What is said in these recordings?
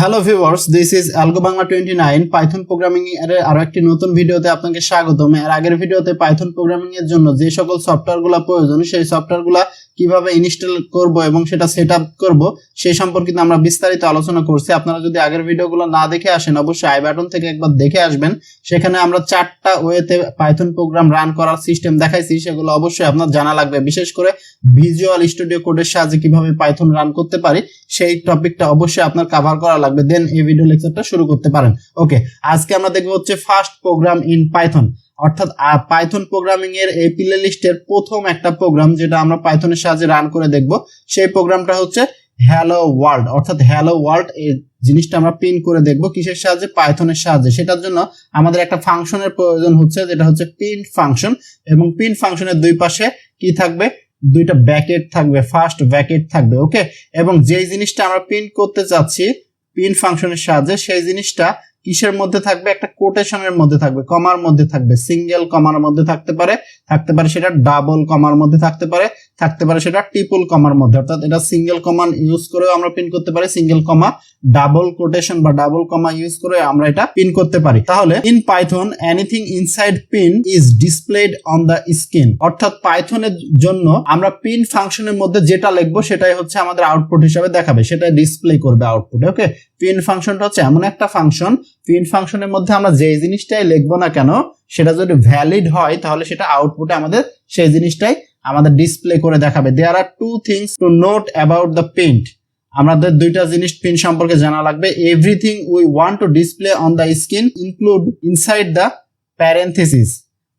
Hello viewers, this is algo Bangla 29 Python programming এর আরো একটি নতুন ভিডিওতে আপনাকে স্বাগতম। এর আগের ভিডিওতে পাইথন প্রোগ্রামিং এর জন্য যে সকল সফটওয়্যারগুলো প্রয়োজন সেই সফটওয়্যারগুলো কিভাবে ইনস্টল করব এবং সেটা সেটআপ করব সেই সম্পর্কিত আমরা বিস্তারিত আলোচনা করছি। আপনারা যদি আগের ভিডিওগুলো না দেখে আসেন অবশ্যই আই বাটন থেকে একবার দেখে আসবেন। সেখানে আমরা 4টা ওয়েতে পাইথন প্রোগ্রাম রান করার সিস্টেম দেখাইছি, সেগুলো অবশ্যই আপনার জানা লাগবে। বিশেষ করে ভিজুয়াল স্টুডিও কোডের সাহায্যে কিভাবে পাইথন রান করতে পারি সেই টপিকটা অবশ্যই আপনার কভার করা লাগবে। দেন এই ভিডিও লেকচারটা শুরু করতে পারেন। ওকে, আজকে আমরা দেখব হচ্ছে ফার্স্ট প্রোগ্রাম ইন পাইথন, অর্থাৎ পাইথন প্রোগ্রামিং এর এই প্লে লিস্টের প্রথম একটা প্রোগ্রাম যেটা আমরা পাইথনের সাহায্যে রান করে দেখব। সেই প্রোগ্রামটা হচ্ছে হ্যালো ওয়ার্ল্ড, অর্থাৎ হ্যালো ওয়ার্ল্ড। এই জিনিসটা আমরা প্রিন্ট করে দেখব কিসের সাহায্যে? পাইথনের সাহায্যে। সেটার জন্য আমাদের একটা ফাংশনের প্রয়োজন হচ্ছে, যেটা হচ্ছে প্রিন্ট ফাংশন। এবং প্রিন্ট ফাংশনের দুই পাশে কি থাকবে? দুইটা ব্র্যাকেট থাকবে, ফার্স্ট ব্র্যাকেট থাকবে। ওকে, এবং যেই জিনিসটা আমরা প্রিন্ট করতে চাচ্ছি প্রিন্ট ফাংশনের সাহায্যে সেই জিনিসটা কিসের মধ্যে থাকবে? একটা কোটেশনের মধ্যে থাকবে, কমার মধ্যে থাকবে। সিঙ্গেল কমার মধ্যে থাকতে পারে সেটা ডাবল কমার মধ্যে থাকতে পারে সেটা ট্রিপল কমার মধ্যে। অর্থাৎ এটা সিঙ্গেল কমা ইউজ করেও আমরা প্রিন্ট করতে পারি, সিঙ্গেল কমা, ডাবল কোটেশন বা ডাবল কমা ইউজ করে আমরা এটা প্রিন্ট করতে পারি। তাহলে in Python anything inside print is displayed on the screen. অর্থাৎ পাইথনের জন্য আমরা প্রিন্ট ফাংশনের মধ্যে যেটা লিখবো সেটাই হচ্ছে আমাদের আউটপুট হিসেবে দেখাবে, সেটা ডিসপ্লে করবে আউটপুটে। ওকে, প্রিন্ট ফাংশনটা হচ্ছে এমন একটা ফাংশন, প্রিন্ট ফাংশনের মধ্যে আমরা যে জিনিসটাই লিখবো না কেন সেটা যদি ভ্যালিড হয় তাহলে সেটা আউটপুটে আমাদের সেই জিনিসটাই আমাদের ডিসপ্লে করে দেখাবে। There are two things to note about the print. আমাদের দুইটা জিনিস প্রিন্ট সম্পর্কে জানা লাগবে। Everything we want to display on the screen include inside the parenthesis.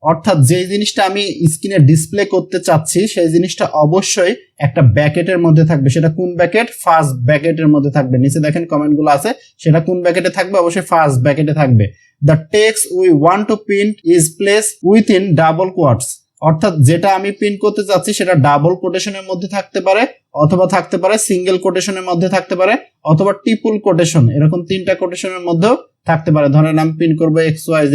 অর্থাৎ যে জিনিসটা আমি স্ক্রিনে ডিসপ্লে করতে চাচ্ছি সেই জিনিসটা অবশ্যই একটা ব্র্যাকেটের মধ্যে থাকবে। সেটা কোন ব্র্যাকেট? ফার্স্ট ব্র্যাকেটের মধ্যে থাকবে। নিচে দেখেন কমেন্টগুলো আছে, সেটা কোন ব্র্যাকেটে থাকবে? অবশ্যই ফার্স্ট ব্র্যাকেটে থাকবে। The text we want to print is place within double quotes. অর্থাৎ যেটা আমি প্রিন্ট করতে চাচ্ছি সেটা ডাবল কোটেশনের মধ্যে থাকতে পারে, অথবা থাকতে পারে সিঙ্গেল কোটেশনের মধ্যে থাকতে পারে, অথবা ট্রিপল কোটেশন, এরকম 3টা কোটেশনের মধ্যেও থাকতে পারে। ধরেন আমি প্রিন্ট করবো XYZ,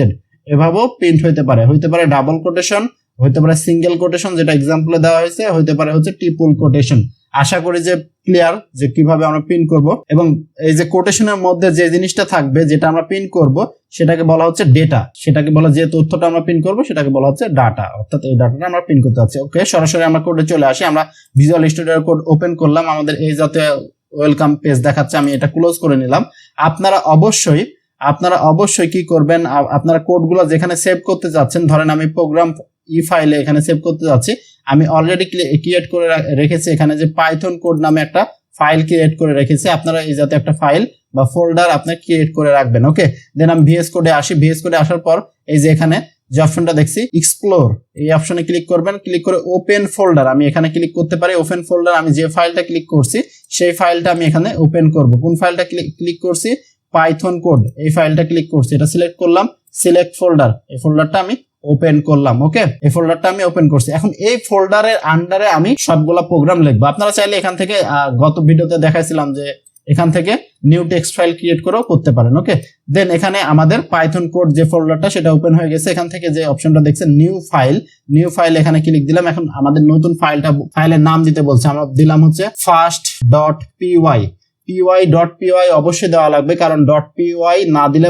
এভাবেও প্রিন্ট হইতে পারে ডাবল কোটেশন, হইতে পারে সিঙ্গেল কোটেশন যেটা এক্সাম্পলে দেওয়া হয়েছে, হইতে পারে হচ্ছে ট্রিপল কোটেশন। আশা করি যে ক্লিয়ার যে কিভাবে আমরা প্রিন্ট করব। এবং এই যে কোটেশনের মধ্যে যে জিনিসটা থাকবে যেটা আমরা প্রিন্ট করব সেটাকে বলা হচ্ছে ডেটা। সেটাকে বলা, যে তথ্যটা আমরা প্রিন্ট করব সেটাকে বলা হচ্ছে ডাটা। অর্থাৎ এই ডাটাটা আমরা প্রিন্ট করতে যাচ্ছি। ওকে, সরাসরি আমরা কোডে চলে আসি। আমরা ভিজুয়াল স্টুডিও কোড ওপেন করলাম, আমাদের এই যাতে ওয়েলকাম পেজ দেখাচ্ছে, আমি এটা ক্লোজ করে নিলাম। আপনারা অবশ্যই কি করবেন? আপনারা কোডগুলো যেখানে সেভ করতে যাচ্ছেন, ধরেন আমি প্রোগ্রাম ফাইলে এখানে সেভ করতে যাচ্ছি, আমি অলরেডি ক্রিয়েট করে রেখেছি এখানে যে পাইথন কোড নামে একটা ফাইল ক্রিয়েট করে রেখেছি। আপনারা এই যাতে একটা ফাইল বা ফোল্ডার আপনার ক্রিয়েট করে রাখবেন। ওকে, দেন আমি ভিএস কোডে আসি। ভিএস কোডে আসার পর এই যে এখানে যে অপশনটা দেখছি এক্সপ্লোর, এই অপশনে ক্লিক করবেন। ক্লিক করে ওপেন ফোল্ডার, আমি এখানে ক্লিক করতে পারি। ওপেন ফোল্ডার, আমি যে ফাইলটা ক্লিক করছি সেই ফাইলটা আমি এখানে ওপেন করব। কোন ফাইলটা ক্লিক করছি? পাইথন কোড, এই ফাইলটা ক্লিক করছি, এটা সিলেক্ট করলাম, সিলেক্ট ফোল্ডার, এই ফোল্ডারটা আমি ওপেন করলাম। ওকে, এই ফোল্ডারটা আমি ওপেন করছি। এখন এই ফোল্ডারের আন্ডারে আমি সবগুলা প্রোগ্রাম লিখবো। আপনারা চাইলে এখান থেকে গত ভিডিওতে দেখাইছিলাম যে এখান থেকে নিউ টেক্সট ফাইল ক্রিয়েট করেও করতে পারেন। ওকে, দেন এখানে আমাদের পাইথন কোড যে ফোল্ডারটা সেটা ওপেন হয়ে গেছে। এখান থেকে যে অপশনটা দেখছেন নিউ ফাইল, এখানে ক্লিক দিলাম। এখন আমাদের নতুন ফাইলের নাম দিতে বলছে, আমরা দিলাম হচ্ছে first.py। py.py অবশ্যই দেওয়া লাগবে, কারণ .py না দিলে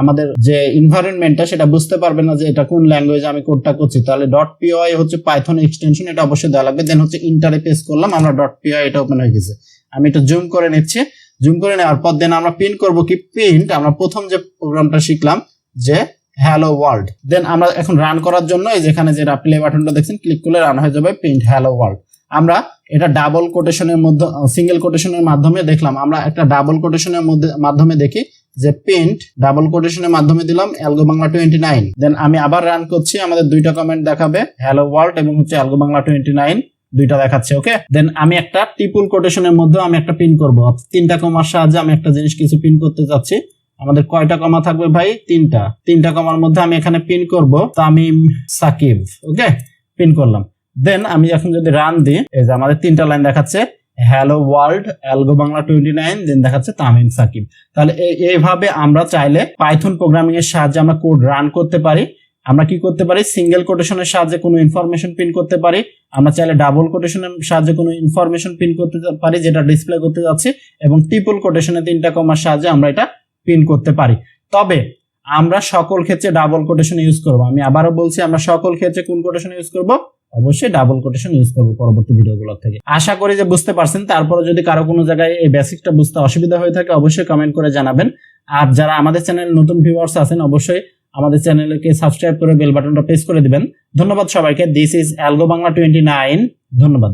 আমাদের যে এনভায়রনমেন্টটা সেটা বুঝতে পারবে না যে এটা কোন ল্যাঙ্গুয়েজে আমি কোডটা করছি। তাহলে .py হচ্ছে পাইথন এক্সটেনশন, এটা অবশ্যই দেওয়া লাগবে। দেন হচ্ছে ইন্টারে পেস্ট করলাম, আমরা .py এটা ওপেন হয়ে গেছে। আমি এটা জুম করে নিচ্ছি। জুম করে নেওয়ার পর দেন আমরা প্রিন্ট করব কি? প্রিন্ট আমরা প্রথম যে প্রোগ্রামটা শিখলাম যে হ্যালো ওয়ার্ল্ড। দেন আমরা এখন রান করার জন্য এই যেখানে যে প্লে বাটনটা দেখছেন ক্লিক করলে রান হয়ে যাবে প্রিন্ট হ্যালো ওয়ার্ল্ড। আমরা এটা ডাবল কোটেশনের মধ্যে, সিঙ্গেল কোটেশনের মাধ্যমে দেখলাম। আমরা একটা ডাবল কোটেশনের মাধ্যমে দেখি যে প্রিন্ট ডাবল কোটেশনের মাধ্যমে দিলাম অ্যালগো বাংলা 29। দেন আমি আবার রান করছি, আমাদের দুইটা কমেন্ট দেখাবে, হ্যালো ওয়ার্ল্ড এবং হচ্ছে অ্যালগো বাংলা 29 দুইটা দেখাচ্ছে। ওকে, দেন আমি একটা ট্রিপল কোটেশনের মধ্যে আমি একটা প্রিন্ট করব। 3টা কমার সাহায্যে আমি একটা জিনিস কিছু প্রিন্ট করতে যাচ্ছি। আমাদের কয়টা কমা থাকবে ভাই? 3টা কমার মধ্যে আমি এখানে প্রিন্ট করব তামিম সাকিব। ওকে, প্রিন্ট করলাম। দেন আমি এখন যদি রান দিই, এই যে আমাদের 3টা লাইন দেখাচ্ছে, হ্যালো ওয়ার্ল্ড, অ্যালগো বাংলা 29, দেন দেখাচ্ছে তামিম সাকিব। তাহলে এইভাবে আমরা চাইলে পাইথন প্রোগ্রামিং এর সাহায্যে আমরা কোড রান করতে পারি। আমরা কি করতে পারি, সিঙ্গেল কোটেশনের সাহায্যে কোনো ইনফরমেশন প্রিন্ট করতে পারি, আমরা চাইলে ডাবল কোটেশনের সাহায্যে কোনো ইনফরমেশন প্রিন্ট করতে পারি যেটা ডিসপ্লে করতে যাচ্ছি, এবং ট্রিপল কোটেশনে 3টা কমার সাহায্যে আমরা এটা প্রিন্ট করতে পারি। তবে আমরা সকল ক্ষেত্রে ডাবল কোটেশন ইউজ করব। আমি আবারও বলছি, আমরা সকল ক্ষেত্রে কোন কোটেশন ইউজ করব, অবশ্যই ডাবল কোটেশন ইউজ করব পরবর্তী ভিডিওগুলো থেকে। আশা করি যে বুঝতে পারছেন। তারপরে যদি কারো কোনো জায়গায় এই বেসিকটা বুঝতে অসুবিধা হয়ে থাকে অবশ্যই কমেন্ট করে জানাবেন। আর যারা আমাদের চ্যানেলে নতুন ভিউয়ার্স আছেন অবশ্যই আমাদের চ্যানেলকে সাবস্ক্রাইব করে বেল বাটনটা প্রেস করে দিবেন। ধন্যবাদ সবাইকে। This is algo Bangla 29। ধন্যবাদ।